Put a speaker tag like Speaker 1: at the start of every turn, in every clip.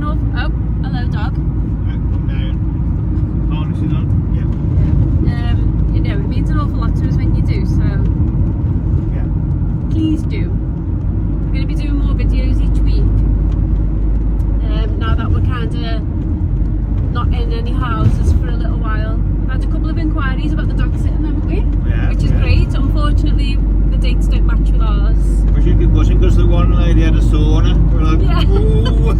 Speaker 1: North. Oh, hello, dog.
Speaker 2: Come down. Harnessing on. Yeah.
Speaker 1: You know, it means an awful lot to us when you do, so
Speaker 2: Yeah.
Speaker 1: please do. We're going to be doing more videos each week. Now that we're kind of not in any houses for a little while. We've had a couple of inquiries about the dog sitting, haven't we?
Speaker 2: Yeah.
Speaker 1: Which is great. Unfortunately, the dates don't match with ours.
Speaker 2: We should keep pushing because the one lady had a sauna. We're like,
Speaker 1: Yeah.
Speaker 2: ooh.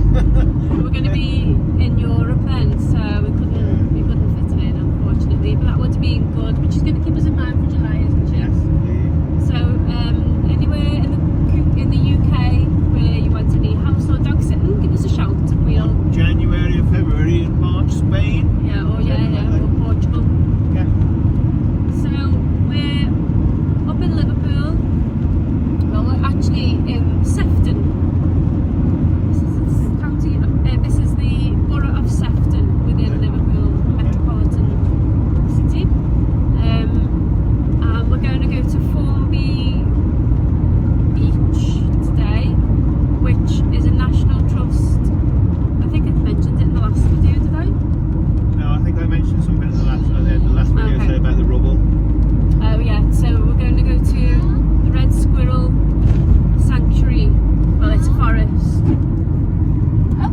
Speaker 1: We're going to be in Europe then, so we couldn't fit it in, unfortunately. But that would have been good. But she's going to keep us in mind for July, isn't she?
Speaker 2: Yes, indeed.
Speaker 1: So anywhere in the UK where you want any house or dog sitting, give us a shout. We'll
Speaker 2: January and February and March, Spain.
Speaker 1: yeah, or Portugal.
Speaker 2: Yeah.
Speaker 1: So we're up in Liverpool. Well, we're actually in Sefton. This is the borough of Sefton within Liverpool metropolitan city. And we're going to go to Formby Beach today, which is a National Trust. I think I mentioned it in the last video, did I?
Speaker 2: No, I think I mentioned something at the last video
Speaker 1: Okay.
Speaker 2: about the rubble.
Speaker 1: Oh yeah, so we're going to go to the Red Squirrel Sanctuary. Well, it's a forest. Oh,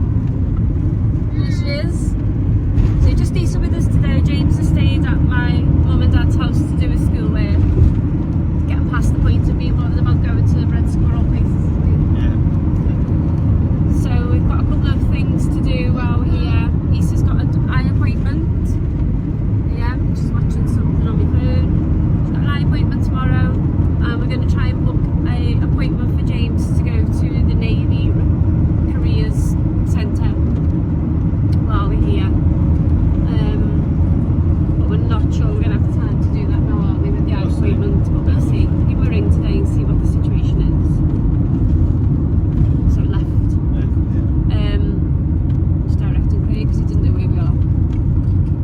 Speaker 1: there she is. So just Easter with us today. James has stayed at my mum and dad's house to do his schoolwork. Getting past the point of being bothered about going to the Red Squirrel places.
Speaker 2: Yeah.
Speaker 1: So we've got a couple of things to do while we're here. Easter's got an eye appointment. Yeah, she's watching something on my phone. She's got an eye appointment tomorrow, and we're going to try and book an appointment for James to go to the Navy Careers Centre while we're here. But we're not sure we're going to have the time to do that now, are we, with the eye appointment? But we'll see. We'll give him a ring today and see what the situation is. So we left. Just directing Craig because he didn't know where we are.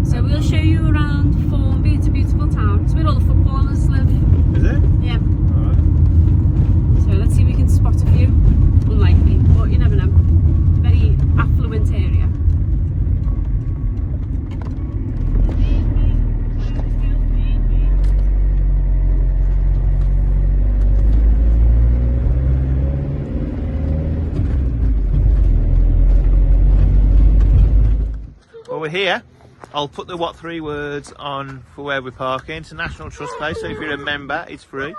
Speaker 1: So we'll show you around Formby. It's a beautiful town. It's where all the footballers live.
Speaker 2: Is it?
Speaker 1: Yeah.
Speaker 2: Alright.
Speaker 1: So let's see if we can spot a few. Unlikely, but you never know. Very affluent area.
Speaker 2: Well, we're here. I'll put the what 3 words on for where we're parking. It's a National Trust place, so if you're a member, it's free.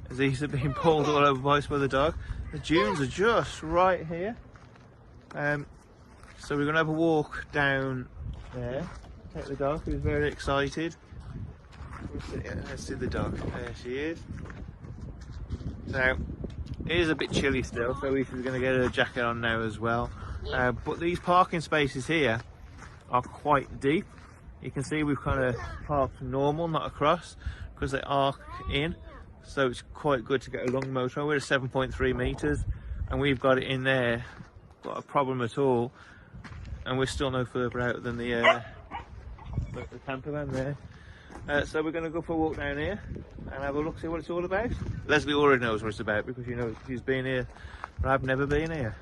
Speaker 2: As these are being pulled all over the place by the dog. The dunes are just right here. So we're going to have a walk down there. Take the dog, who's very excited. Let's see the dog. There she is. Now, it is a bit chilly still, so we're going to get her jacket on now as well. But these parking spaces here are quite deep. You can see we've kind of parked normal, not across, because they arc in, so it's quite good to get a long motorhome. We're at 7.3 meters and we've got it in there, not a problem at all, and we're still no further out than the camper van there. So we're going to go for a walk down here and have a look, see what it's all about. Leslie already knows what it's about because you know she's been here, but I've never been here.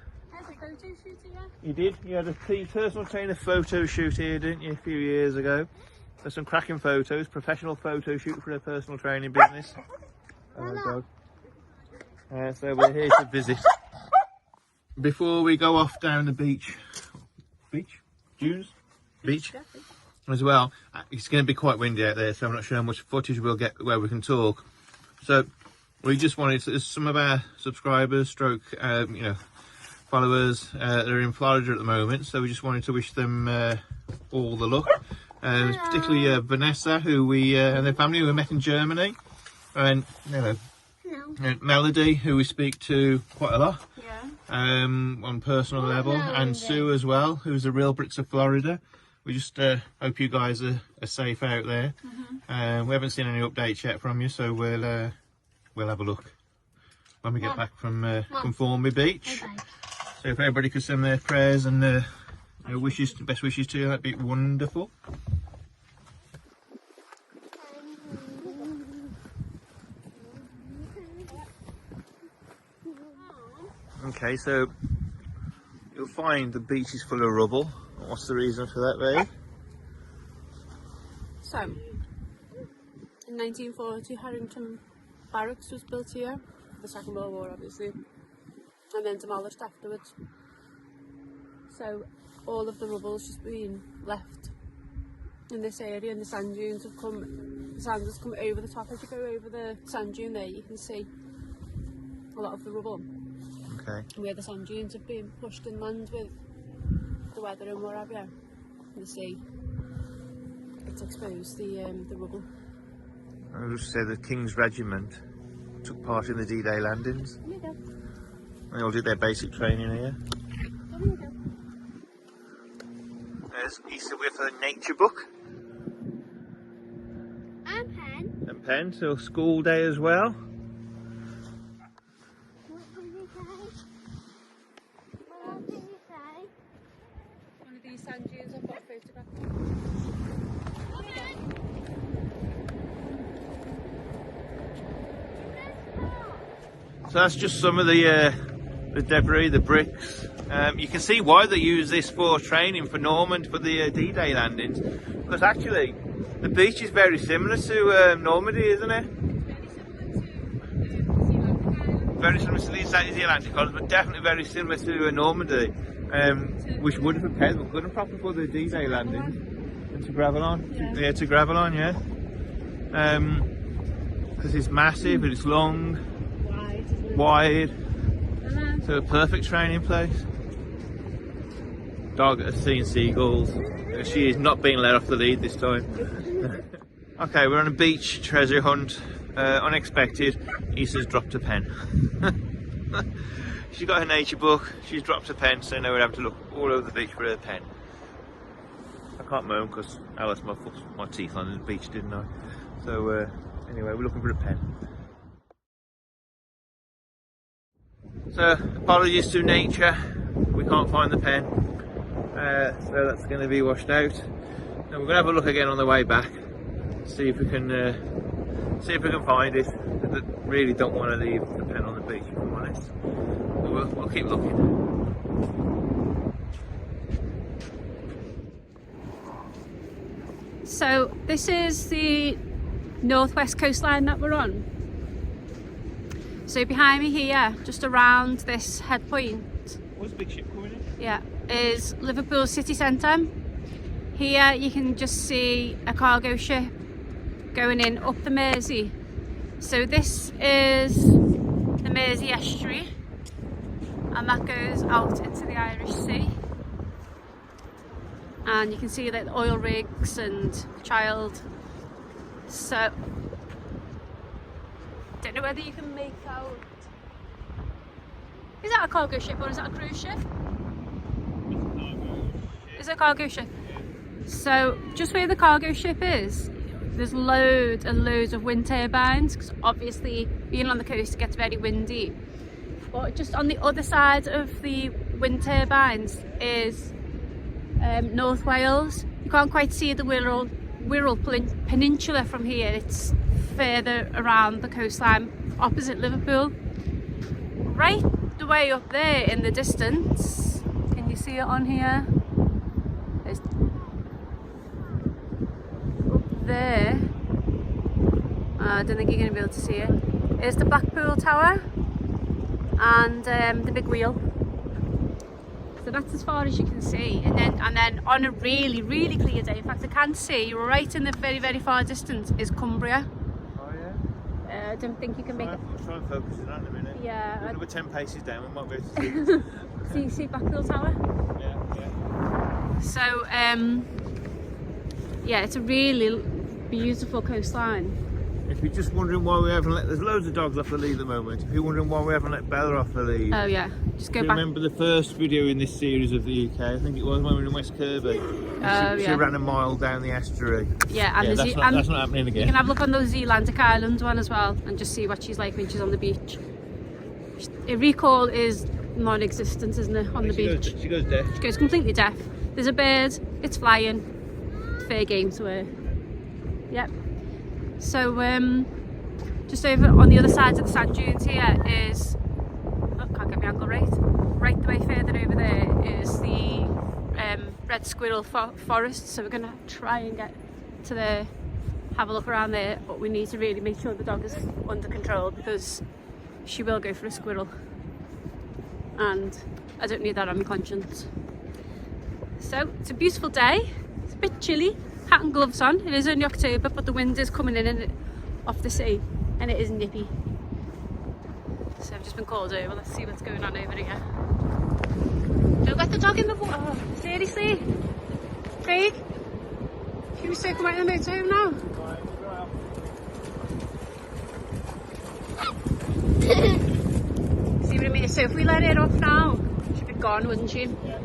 Speaker 1: Photo shoot again?
Speaker 2: You did? You had a personal trainer photo shoot here, didn't you, a few years ago? There's some cracking photos, professional photo shoot for a personal training business. Hello, dog. So we're here to visit. Before we go off down the beach, dunes, beach, as well, it's going to be quite windy out there, so I'm not sure how much footage we'll get where we can talk. So we just wanted to, some of our subscribers, followers that are in Florida at the moment, so we just wanted to wish them all the luck, particularly Vanessa, who we and their family, who we met in Germany, and Melody, who we speak to quite a lot, on personal level, and Sue as well, who's the real Brits of Florida. We just hope you guys are safe out there. We haven't seen any updates yet from you, so we'll have a look when we get back from Formby Beach. So if everybody could send their prayers and wishes, best wishes to you, that'd be wonderful. Okay, so you'll find the beach is full of rubble. What's the reason for that, babe?
Speaker 1: So, in 1940, Harrington Barracks was built here for the Second World War, obviously, and then demolished afterwards. So, all of the rubble's just been left in this area, and the sand dunes have come. The sand has come over the top. As you go over the sand dune there, you can see a lot of the rubble.
Speaker 2: Okay.
Speaker 1: Where the sand dunes have been pushed inland with the weather and what have you, the sea. It's exposed the rubble.
Speaker 2: I would say the King's Regiment took part in the D-Day landings.
Speaker 1: There you go.
Speaker 2: They all did their basic training here.
Speaker 1: There you go.
Speaker 2: There's Issa with her nature book.
Speaker 3: And pen.
Speaker 2: And pen, so school day as well.
Speaker 3: What did you say? What did you say?
Speaker 1: One of these sand dunes I've got a photograph.
Speaker 2: So that's just some of the debris, the bricks. You can see why they use this for training for Normand for the D-Day landings, because actually the beach is very similar to Normandy, isn't it? Very similar to the Atlantic Islands, but definitely very similar to Normandy, which would have prepared them good and proper for the D-Day landings. And to Gravelon, yeah, to Gravelon, yeah. Because it's massive and it's long, wide, so a perfect training place. Dog has seen seagulls. She is not being let off the lead this time. Okay, we're on a beach treasure hunt. Unexpected. Issa's dropped a pen. She got her nature book. She's dropped a pen, so now we're having to look all over the beach for her pen. I can't moan because I lost my teeth on the beach, didn't I? So anyway, we're looking for a pen. So apologies to nature, we can't find the pen. So that's going to be washed out. And we're going to have a look again on the way back, see if we can find it. I really don't want to leave the pen on the beach, if I'm honest. But we'll keep looking.
Speaker 1: So this is the northwest coastline that we're on. So behind me here, just around this head point,
Speaker 2: What's the big ship coming in?
Speaker 1: yeah, is Liverpool city centre. Here you can just see a cargo ship going in up the Mersey. So this is the Mersey estuary, and that goes out into the Irish Sea. And you can see that the oil rigs and the child. So don't know whether you can make out. Is that a cargo ship or is that a cruise ship? Is it a cargo ship? So just where the cargo ship is, there's loads and loads of wind turbines, because obviously being on the coast it gets very windy. But just on the other side of the wind turbines is North Wales. You can't quite see the Wirral Peninsula from here. It's further around the coastline opposite Liverpool. Right the way up there in the distance, can you see it on here? It's up there. I don't think you're going to be able to see it. It's the Blackpool Tower and the big wheel. So that's as far as you can see, and then on a really clear day, in fact I can see right in the very far distance is Cumbria.
Speaker 2: Oh yeah?
Speaker 1: I don't think you can make it.
Speaker 2: We'll try and focus it on in a minute.
Speaker 1: Yeah.
Speaker 2: We're 10 paces down, we might be able to see.
Speaker 1: See Blackpool Tower?
Speaker 2: Yeah.
Speaker 1: So yeah, it's a really beautiful coastline.
Speaker 2: If you're just wondering why we haven't there's loads of dogs off the lead at the moment. If you're wondering why we haven't let Bella off the lead.
Speaker 1: Oh yeah, just go
Speaker 2: Do you
Speaker 1: back.
Speaker 2: remember the first video in this series of the UK? I think it was when we were in West Kirby. She ran a mile down the estuary.
Speaker 1: Yeah, and
Speaker 2: that's not happening again.
Speaker 1: You can have a look on the Zealandic Islands one as well and just see what she's like when she's on the beach. A recall is non-existent, isn't it, on the beach?
Speaker 2: She goes deaf.
Speaker 1: She goes completely deaf. There's a bird, it's flying, fair game to her. Yep. So just over on the other side of the sand dunes here is, oh, can't get my angle right. right the way further over there is the red squirrel forest, so we're going to try and get to there, have a look around there, but we need to really make sure the dog is under control because she will go for a squirrel and I don't need that on my conscience. So it's a beautiful day, it's a bit chilly, hat and gloves on. It is only October but the wind is coming in and off the sea and it is nippy. So I've just been called over, let's see what's going on over here. Don't let the dog in the water. Oh, seriously? Craig? Should we say come out in the motorhome now? See what I mean? So if we let it off now, she'd be gone, wouldn't she?
Speaker 2: Yeah.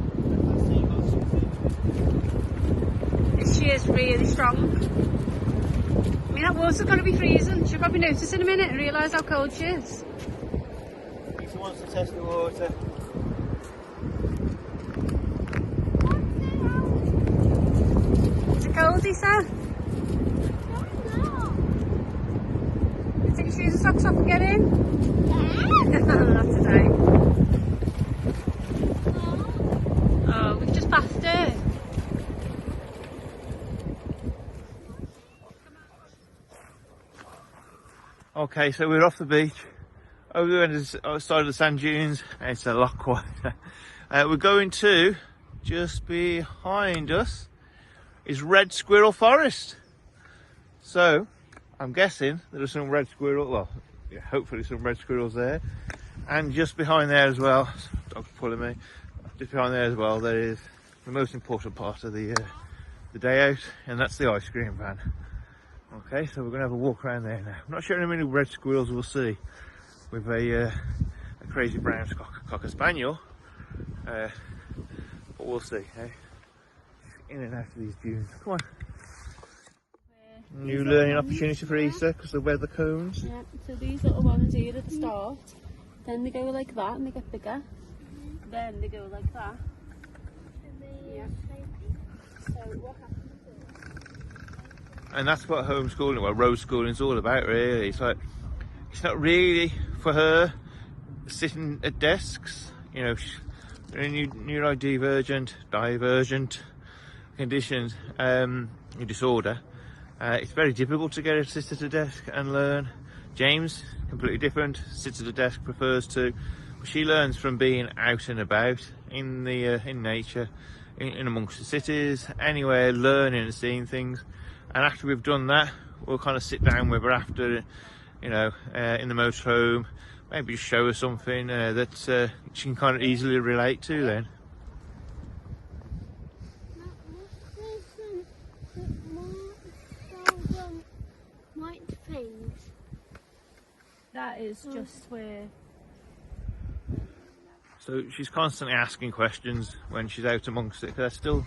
Speaker 1: She is really strong. I mean, that water's going to be freezing. She'll probably notice in a minute and realise how cold she is.
Speaker 2: She wants to test the water.
Speaker 1: Is it cold, Lisa? You take your shoes and socks off and get in? Not today. Oh, we've just passed it.
Speaker 2: Okay, so we're off the beach, over the other side of the sand dunes, and it's a lot quieter. We're going to, just behind us, is Red Squirrel Forest. So, I'm guessing there are some red squirrel, well, yeah, hopefully some red squirrels there. And just behind there as well, dog's pulling me, just behind there as well, there is the most important part of the day out, and that's the ice cream van. Okay, so we're going to have a walk around there now. I'm not sure how many red squirrels we'll see with a crazy brown cocker spaniel, but we'll see. Eh? In and out of these dunes. Come on. New learning opportunity for Easter because of weather cones.
Speaker 1: Yeah, so these little ones here at the start, then they go like that and they get bigger. Then they go like that. Yeah. So what happens?
Speaker 2: And that's what homeschooling, well, road schooling is all about, really. It's like, it's not really for her sitting at desks, you know, neurodivergent, divergent conditions, disorder. It's very difficult to get her to sit at a desk and learn. James, completely different, sits at a desk, prefers to. She learns from being out and about in the in nature, in amongst the cities, anywhere, learning and seeing things. And after we've done that, we'll kind of sit down with her after, you know, in the motorhome, maybe show her something that she can kind of easily relate to then.
Speaker 3: White things.
Speaker 1: That is just where.
Speaker 2: So she's constantly asking questions when she's out amongst it. They're still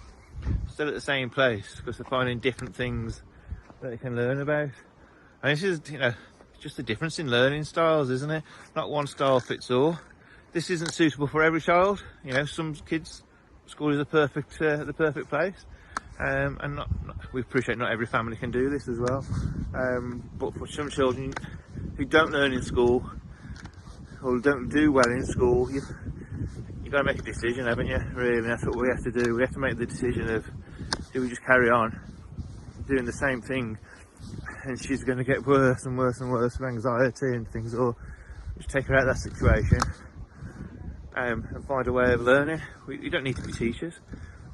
Speaker 2: at the same place because they're finding different things that they can learn about. And this is, you know, just the difference in learning styles, isn't it? Not one style fits all. This isn't suitable for every child. You know, some kids, school is the perfect place. And we appreciate not every family can do this as well. But for some children who don't learn in school or don't do well in school, you've got to make a decision, haven't you? Really, that's what we have to do. We have to make the decision of, do we just carry on doing the same thing and she's going to get worse and worse and worse with anxiety and things, or just take her out of that situation and find a way of learning. You don't need to be teachers.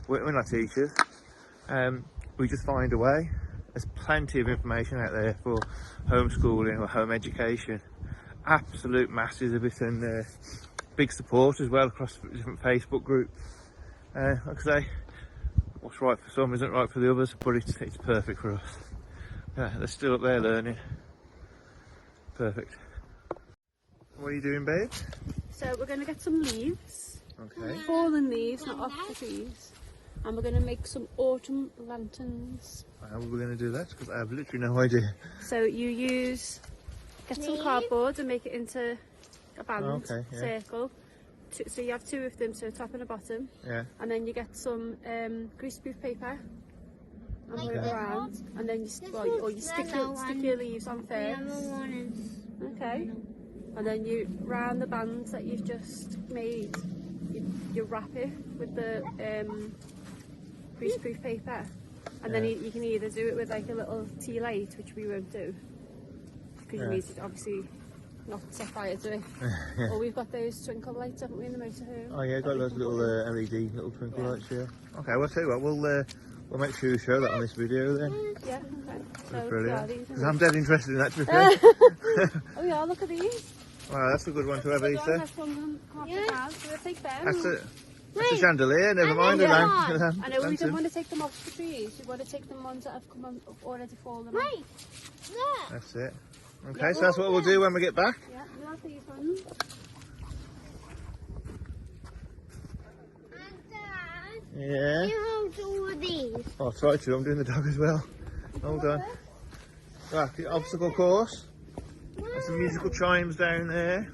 Speaker 2: We're not teachers. We just find a way. There's plenty of information out there for homeschooling or home education. Absolute masses of it, and big support as well across different Facebook groups. Like I say, what's right for some isn't right for the others, but it's perfect for us. Yeah, they're still up there learning. Perfect. What are you doing, babe?
Speaker 1: So we're going to get some leaves.
Speaker 2: Okay.
Speaker 1: Fallen leaves, not off the trees. And we're going to make some autumn lanterns.
Speaker 2: How are we going to do that? Because I have literally no idea.
Speaker 1: So you get some cardboard and make it into a band, circle. So you have two of them, so top and a bottom.
Speaker 2: Yeah.
Speaker 1: And then you get some greaseproof paper and put it around. And then you stick your leaves on first. Okay. And then you round the bands that you've just made you wrap it with the greaseproof paper, and then you can either do it with like a little tea light, which we won't do because you need to obviously not set fire to it. Or we've got those twinkle lights, haven't we, in the motorhome?
Speaker 2: Oh yeah, got those little LED little twinkle lights. Yeah. Okay, well, I'll tell you what, we'll make sure you show that on this video then.
Speaker 1: Yeah. Okay.
Speaker 2: That's
Speaker 1: So
Speaker 2: brilliant. Because I'm dead interested in that, to be fair.
Speaker 1: Oh yeah, look at these.
Speaker 2: Wow, that's a good one to have, Ethan.
Speaker 1: Yeah. We'll take them.
Speaker 2: That's a chandelier, never mind the lamp.
Speaker 1: I know we don't want to take them off the trees. We want to take them ones that have come on already fallen. Right.
Speaker 2: That's it. Okay, so that's what we'll do when we get back.
Speaker 1: Yeah, we'll have these ones.
Speaker 2: Yeah.
Speaker 3: You hold all these.
Speaker 2: Oh, I'll try to. I'm doing the dog as well. Hold on. Right, the obstacle course. There's some musical chimes down there.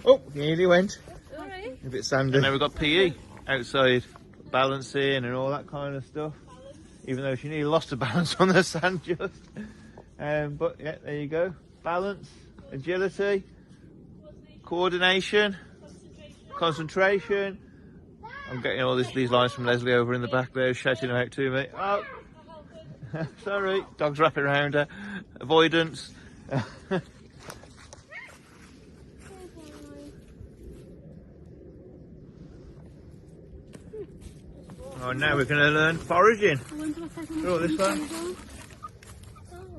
Speaker 2: Oh, nearly went.
Speaker 1: Alright.
Speaker 2: A bit sandy. And now we've got PE outside, balancing and all that kind of stuff. Even though she nearly lost her balance on the sand just. But yeah, there you go. Balance, agility, coordination, concentration. I'm getting all these lines from Leslie over in the back there, shouting them out to me. Oh, sorry, dog's wrapping around her. Avoidance. Oh, now we're going to learn foraging. Oh, this one.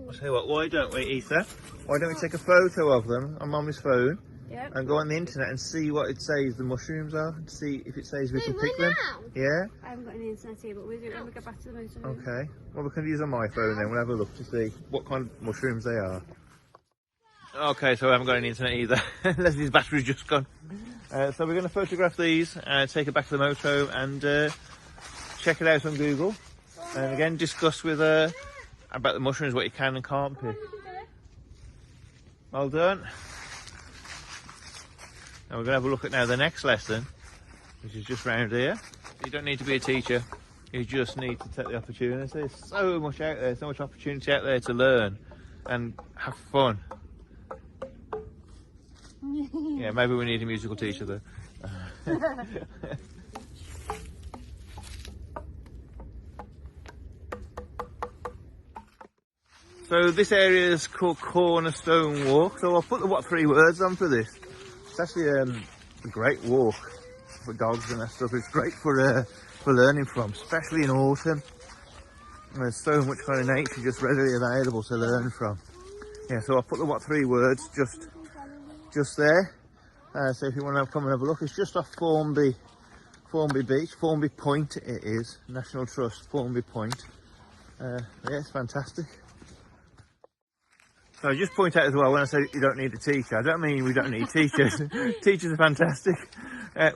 Speaker 2: I'll tell you what, why don't we, Ethan? Why don't we take a photo of them on Mummy's phone and go on the internet and see what it says the mushrooms are, and see if it says we can pick them. Yeah?
Speaker 1: I haven't got any internet here, but we'll do it when we get back to the motorhome.
Speaker 2: Okay. Well, we can use on my phone then. We'll have a look to see what kind of mushrooms they are. Okay, so I haven't got any internet either. Leslie's battery's just gone. So we're going to photograph these, take it back to the motorhome and check it out on Google. And again, discuss with about the mushrooms, what you can and can't pick. Well done. And we're going to have a look at now the next lesson, which is just round here. You don't need to be a teacher, you just need to take the opportunity. There's so much out there, so much opportunity out there to learn and have fun. Yeah, maybe we need a musical teacher though. So this area is called Cornerstone Walk. So I'll put the 3 words on for this. It's actually a great walk for dogs and that stuff. It's great for learning from, especially in autumn. And there's so much kind of nature just readily available to learn from. Yeah, so I'll put the 3 words just there. So if you want to come and have a look, it's just off Formby Beach, Formby Point it is, National Trust, Formby Point. Yeah, it's fantastic. So I just point out as well, when I say you don't need a teacher, I don't mean we don't need teachers. Teachers are fantastic.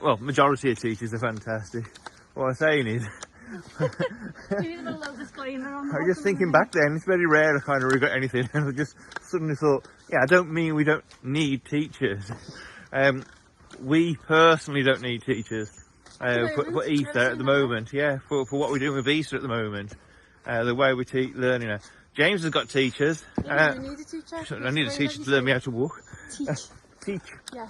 Speaker 2: Well, majority of teachers are fantastic. What I'm saying is, I'm just thinking back then, it's very rare I kind of regret anything. And I just suddenly thought, yeah, I don't mean we don't need teachers. We personally don't need teachers for Easter at the moment. Yeah, for what we're doing with Easter at the moment. The way we teach learning. James has got teachers.
Speaker 1: Yeah, you need a teacher.
Speaker 2: I need a teacher to learn me how to walk. Teach.
Speaker 1: Yeah.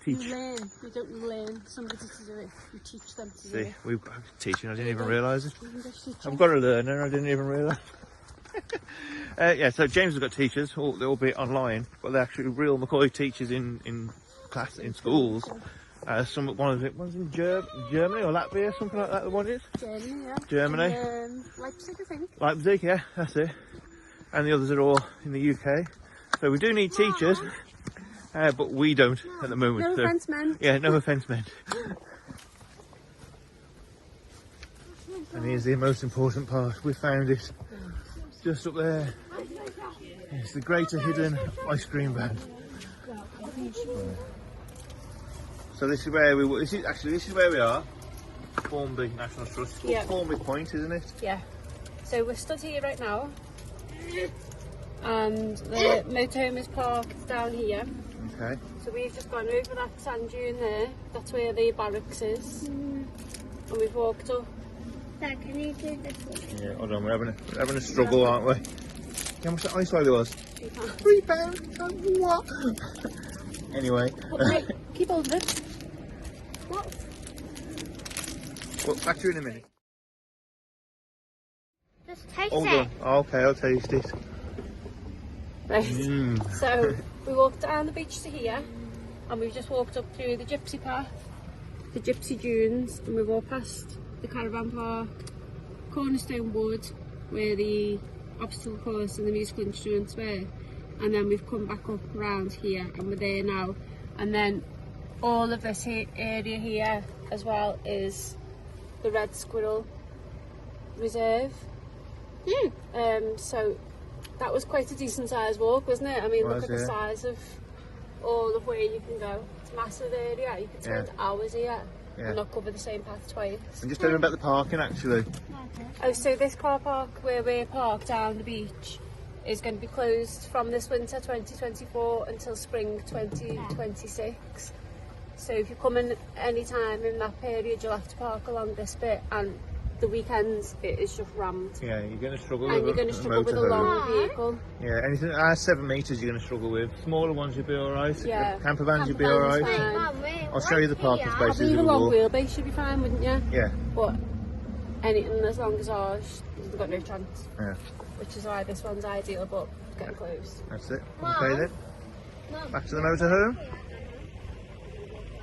Speaker 2: Teach.
Speaker 1: You learn. You don't learn somebody to do it. You teach them to do it.
Speaker 2: We've got teaching. I didn't even realise it. I've got a learner. I didn't even realise. Yeah. So James has got teachers. They'll all be online, but they're actually real McCoy teachers in class in schools. One's in Germany or Latvia, something like that. The one is
Speaker 1: Germany, yeah.
Speaker 2: Germany.
Speaker 1: Leipzig, I think.
Speaker 2: Leipzig, yeah, that's it. And the others are all in the UK. So we do need teachers, but we don't at the moment.
Speaker 1: No offence, men.
Speaker 2: Yeah, no offence, men. And here's the most important part. We found it just up there. It's the Greater Hidden Ice Cream Van. So this is where this is where we are. Formby National Trust. Yeah. Formby Point, isn't it?
Speaker 1: Yeah. So we're stood here right now, and the motorhome is parked down here.
Speaker 2: Okay.
Speaker 1: So we've just gone over that sand dune there. That's where the barracks is, and we've walked up.
Speaker 3: Dad, can you do this one?
Speaker 2: Yeah. Hold on, we're having a struggle, aren't we? How much the ice lolly was?
Speaker 3: £3.
Speaker 2: £3. What? Anyway.
Speaker 1: Keep hold of it.
Speaker 3: What?
Speaker 2: Well, back to you in a minute.
Speaker 3: Just taste
Speaker 2: Hold
Speaker 3: it.
Speaker 2: on. Okay, I'll taste it.
Speaker 1: Right.
Speaker 2: Mm.
Speaker 1: So we walked down the beach to here, and we've just walked up through the gypsy path, the gypsy dunes, and we walked past the caravan park, Cornerstone Wood, where the obstacle course and the musical instruments were, and then we've come back up around here, and we're there now. And then all of this area here as well is the Red Squirrel Reserve. So that was quite a decent sized walk, wasn't it? I mean, look at the size of all of where you can go. It's a massive area. You could spend hours here and not cover the same path twice.
Speaker 2: And just tell me about the parking actually.
Speaker 1: Oh, so this car park where we're parked down the beach is going to be closed from this winter 2024 until spring 2026. So if you come in any time in that period, you'll have to park along this bit, and the weekends it is just rammed.
Speaker 2: Yeah, you're going to struggle
Speaker 1: And
Speaker 2: with
Speaker 1: you're going to struggle with a long vehicle.
Speaker 2: Yeah, anything 7 metres you're going to struggle with. Smaller ones you'll be alright.
Speaker 1: Yeah.
Speaker 2: Camper vans you'll be alright. I'll show you the parking spaces.
Speaker 1: Probably a long wheelbase should be fine, wouldn't you?
Speaker 2: Yeah.
Speaker 1: But anything as long as ours, you've got no chance.
Speaker 2: Yeah.
Speaker 1: Which is why this one's ideal, but it's getting close.
Speaker 2: That's it. Okay then. Back to the motorhome.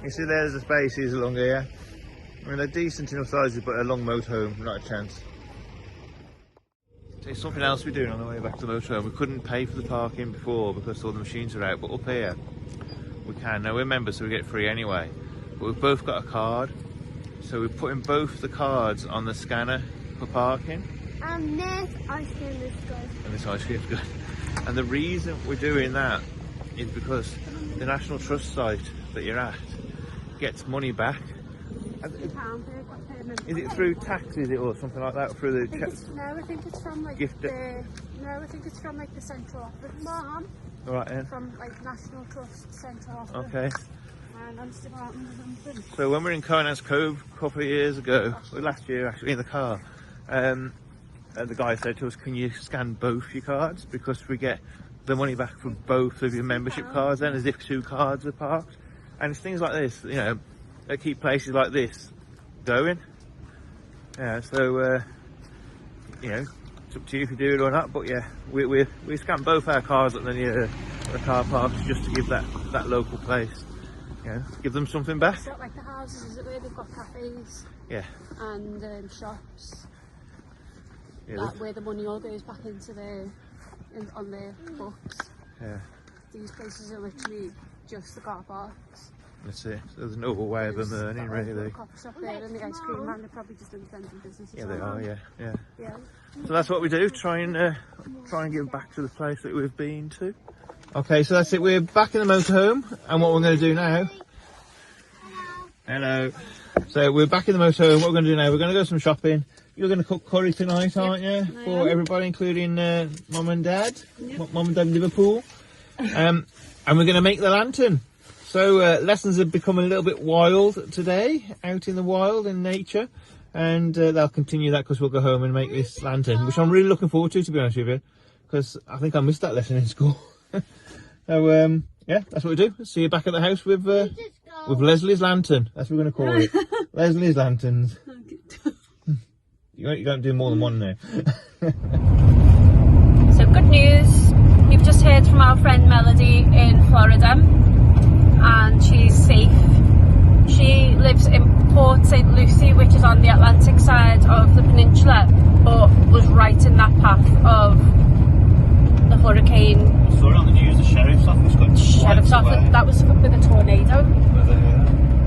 Speaker 2: You see there's the spaces along here. I mean, they're decent enough sizes, but a long motorhome, not a chance. There's something else we're doing on the way back to the motorhome. We couldn't pay for the parking before because all the machines are out, but up here we can. Now we're members, so we get free anyway. But we've both got a card, so we're putting both the cards on the scanner for parking.
Speaker 3: And this ice cream is good.
Speaker 2: And this ice cream's good. And the reason we're doing that is because the National Trust site that you're at gets money back. Is it through tax, is it, or something like that? Through the
Speaker 1: I think it's from like
Speaker 2: gift.
Speaker 1: I think it's from like the central office. Mom.
Speaker 2: All right then.
Speaker 1: From like National Trust central office.
Speaker 2: Okay.
Speaker 1: And I'm still out in something.
Speaker 2: So when we were in Conan's Cove a couple of years ago, well, last year actually, in the car, the guy said to us, "Can you scan both your cards, because we get the money back for both of your membership cards then, as if 2 cards are parked." And it's things like this, you know, that keep places like this going. Yeah, so you know, it's up to you if you do it or not. But yeah, we scan both our cards at the car parks just to give that local place, you know, give them something back.
Speaker 1: It's not like the houses, is it, where they've got cafes?
Speaker 2: Yeah.
Speaker 1: And shops.
Speaker 2: Yeah,
Speaker 1: That where the money all goes back into on their books.
Speaker 2: Yeah.
Speaker 1: These places are literally just the car parks.
Speaker 2: That's it. So there's no other way of them earning, really.
Speaker 1: The coffee shop there and the ice cream van, they're probably just independent businesses.
Speaker 2: Yeah, they are. Yeah.
Speaker 1: Yeah.
Speaker 2: So that's what we do. Try and give back to the place that we've been to. Okay, so that's it. We're back in the motorhome, and what we're going to do now. Hello. So we're back in the motorhome. What we're going to do now? We're going to go some shopping. You're going to cook curry tonight, aren't you? For everybody, including Mum and Dad. Yep. Mum and Dad in Liverpool. And we're going to make the lantern. So lessons have become a little bit wild today, out in the wild in nature, and they'll continue that because we'll go home and make this lantern, which I'm really looking forward to be honest with you, because I think I missed that lesson in school. So yeah, that's what we do. See you back at the house with Leslie's lantern. That's what we're going to call it. Leslie's lanterns. You don't do more than one now.
Speaker 1: So good news, we've just heard from our friend Melody in Florida, and she's safe. She lives in Port St. Lucie, which is on the Atlantic side of the peninsula, but was right in that path of the hurricane.
Speaker 2: I saw it on the news, the sheriff's office got
Speaker 1: Sheriff's office, that was with a tornado.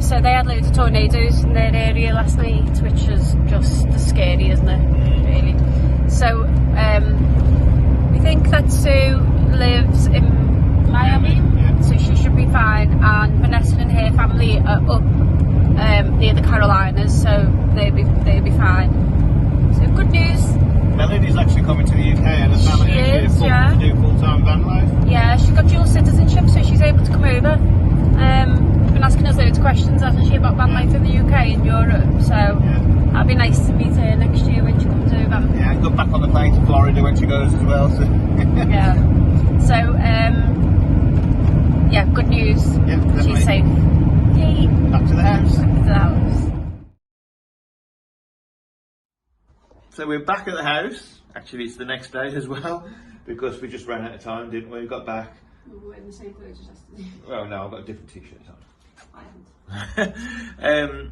Speaker 1: So they had loads of tornadoes in their area last night, which is just scary, isn't it? Really. So we think that Sue lives in Miami, so she should be fine. And Vanessa and her family are up near the Carolinas, so they'll be fine. So good news.
Speaker 2: Melody's actually coming to the UK and the family to do full-time van life. Yeah,
Speaker 1: she's got dual citizenship, so she's able to come over. Been asking us loads of questions, hasn't she, about van life in the UK and Europe, so that'd be nice to meet her next year when she comes over.
Speaker 2: Yeah, and go back on the plane to Florida when she goes as well. So.
Speaker 1: Yeah, so yeah, good news.
Speaker 2: Yeah, definitely.
Speaker 1: She's safe. Yay.
Speaker 2: Back to the house.
Speaker 1: to the house.
Speaker 2: So we're back at the house. Actually, it's the next day as well because we just ran out of time, didn't we? We got back.
Speaker 1: We were wearing the same clothes as yesterday.
Speaker 2: Well, no, I've got a different t-shirt on.
Speaker 1: I haven't.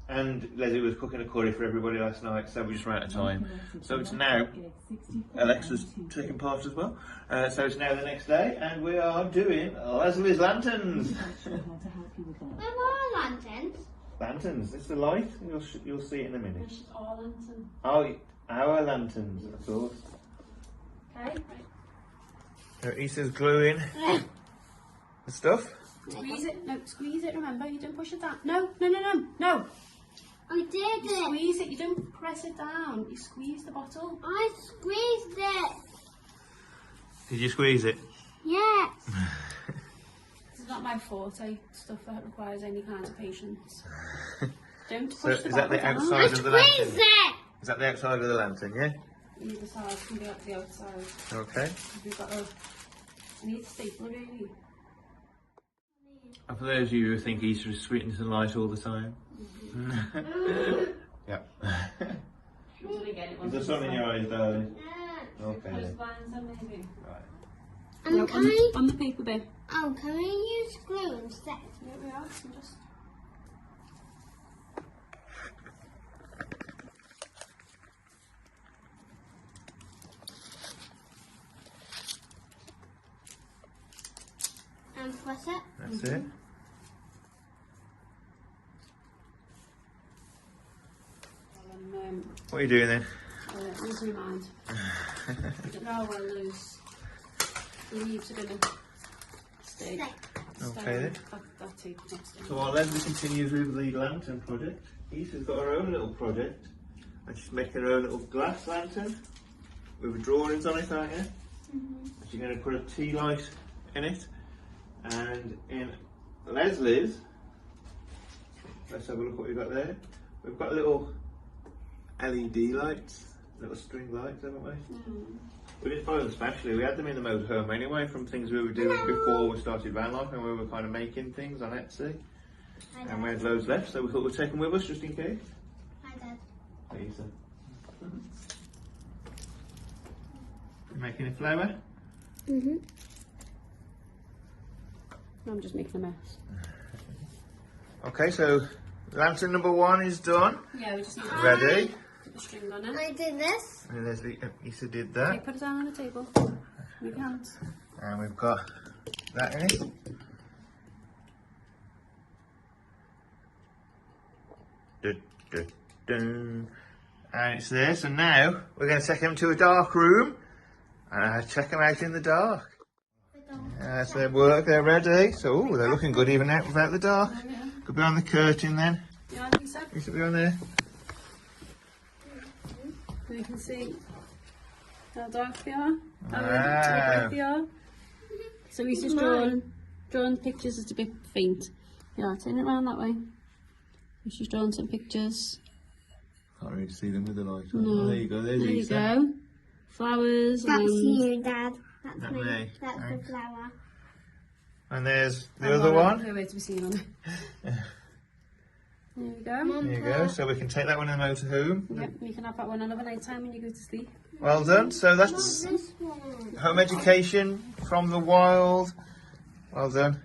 Speaker 2: And Leslie was cooking a curry for everybody last night, so we just ran out of time. So it's now, Alexa's taking part as well. So it's now the next day, and we are doing Leslie's lanterns.
Speaker 3: Where are lanterns?
Speaker 2: Lanterns, it's the light. You'll see it in a minute.
Speaker 1: It's just our lantern.
Speaker 2: Oh, our lanterns, of course.
Speaker 1: Okay.
Speaker 2: So Issa's gluing the stuff.
Speaker 1: Squeeze it. No, squeeze it. Remember, you don't push it down. No, no, no, no, no.
Speaker 3: I did
Speaker 1: You
Speaker 3: it.
Speaker 1: squeeze it. You don't press it down. You squeeze the bottle.
Speaker 3: I squeezed it.
Speaker 2: Did you squeeze it?
Speaker 3: Yes.
Speaker 1: This is not my forte. Stuff that requires any kind of patience. Don't push
Speaker 2: So
Speaker 1: the
Speaker 2: is that
Speaker 1: bottle
Speaker 2: the
Speaker 1: down.
Speaker 2: outside
Speaker 3: I
Speaker 2: of the lantern?
Speaker 3: squeezed it.
Speaker 2: Is that the outside of the lantern, yeah?
Speaker 1: Either side can be up the outside.
Speaker 2: Okay.
Speaker 1: We've got a. I need a stapler really.
Speaker 2: And for those of you who think Easter is sweetness and light all the time. Yeah. Is there something in your eyes, darling? Okay then. Right.
Speaker 3: And can I?
Speaker 1: On the paper bit.
Speaker 3: Oh, can I use glue instead?
Speaker 1: Yeah, we are. So just.
Speaker 3: And press it.
Speaker 2: That's it. What are you doing then?
Speaker 1: Lose my mind. I don't know how well those leaves are going to stay.
Speaker 2: Okay then.
Speaker 1: That tape next time.
Speaker 2: So while Leslie continues with the lantern project, Issa's got her own little project. And she's making her own little glass lantern with drawings on it, aren't you? And she's going to put a tea light in it. And in Leslie's, let's have a look what we've got there. We've got little LED lights, little string lights, haven't we? We didn't buy them specially. We had them in the motorhome anyway from things we were doing before we started van life, and we were kind of making things on Etsy. And we had loads left, so we thought we'd take them with us just in case.
Speaker 3: Hi, Dad.
Speaker 2: Hey, Issa. You making a flower?
Speaker 1: I'm just making a mess.
Speaker 2: Okay, so lantern number 1 is done.
Speaker 1: Yeah, we just need
Speaker 2: Ready?
Speaker 1: put the string on it.
Speaker 3: I did this.
Speaker 2: And Leslie, Issa did
Speaker 1: Okay,
Speaker 2: that.
Speaker 1: put it down on the table. Move your hands.
Speaker 2: And we've got that in it. Dun, dun, dun. And it's there. So now we're going to take them to a dark room and check them out in the dark. So they work, they're ready. So ooh, they're looking good even out without the dark. Could be on the curtain then.
Speaker 1: Yeah, Lisa.
Speaker 2: You should be on there.
Speaker 1: So you can see how dark they are. How
Speaker 2: Wow.
Speaker 1: bright they are. So Lisa's drawing pictures. It's a bit faint. Yeah, turn it around that way. She's drawn some pictures.
Speaker 2: Can't really see them with the light.
Speaker 1: No.
Speaker 2: Oh, there you go. There's
Speaker 1: There you
Speaker 2: Issa.
Speaker 1: go. Flowers.
Speaker 3: That's
Speaker 1: and
Speaker 3: you, Dad. That's
Speaker 2: That
Speaker 3: me.
Speaker 2: me.
Speaker 3: That's the
Speaker 2: Thanks.
Speaker 3: flower.
Speaker 2: And there's the other one.
Speaker 1: Nowhere to be seen on it. There you go.
Speaker 2: There you go. So we can take that one in the motorhome.
Speaker 1: Yep, you can have that one another night time when you go to sleep.
Speaker 2: Well done. So that's
Speaker 3: This one.
Speaker 2: home education from the wild. Well done.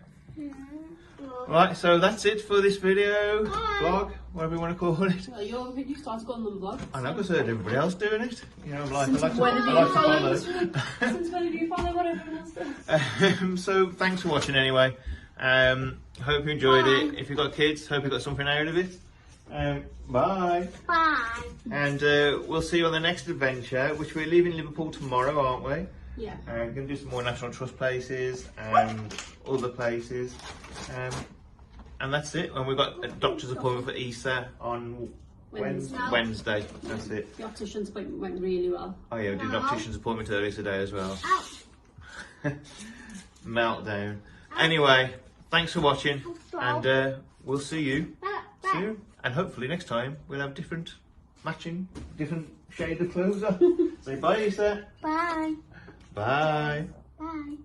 Speaker 2: Right, so that's it for this video, vlog, whatever you want to call it.
Speaker 1: Well, you started calling them vlog.
Speaker 2: I know, because I heard everybody else doing it. You know, I like
Speaker 1: Since
Speaker 2: to
Speaker 1: when have you
Speaker 2: follow.
Speaker 1: Since when have you followed what everyone else does?
Speaker 2: So thanks for watching anyway. Hope you enjoyed it. If you've got kids, hope you got something out of it. Bye.
Speaker 3: Bye.
Speaker 2: And we'll see you on the next adventure, which we're leaving Liverpool tomorrow, aren't we?
Speaker 1: Yeah.
Speaker 2: We're going to do some more National Trust places and other places. And that's it. And we've got a doctor's appointment for Issa on Wednesday. That's it.
Speaker 1: The optician's appointment went really well.
Speaker 2: Oh yeah, we did an optician's appointment earlier today as well.
Speaker 3: Ow.
Speaker 2: Meltdown. Anyway, thanks for watching, and we'll see you soon. And hopefully next time we'll have different shades of clothes on. Say bye, Issa.
Speaker 3: Bye.
Speaker 2: Bye.
Speaker 3: Bye.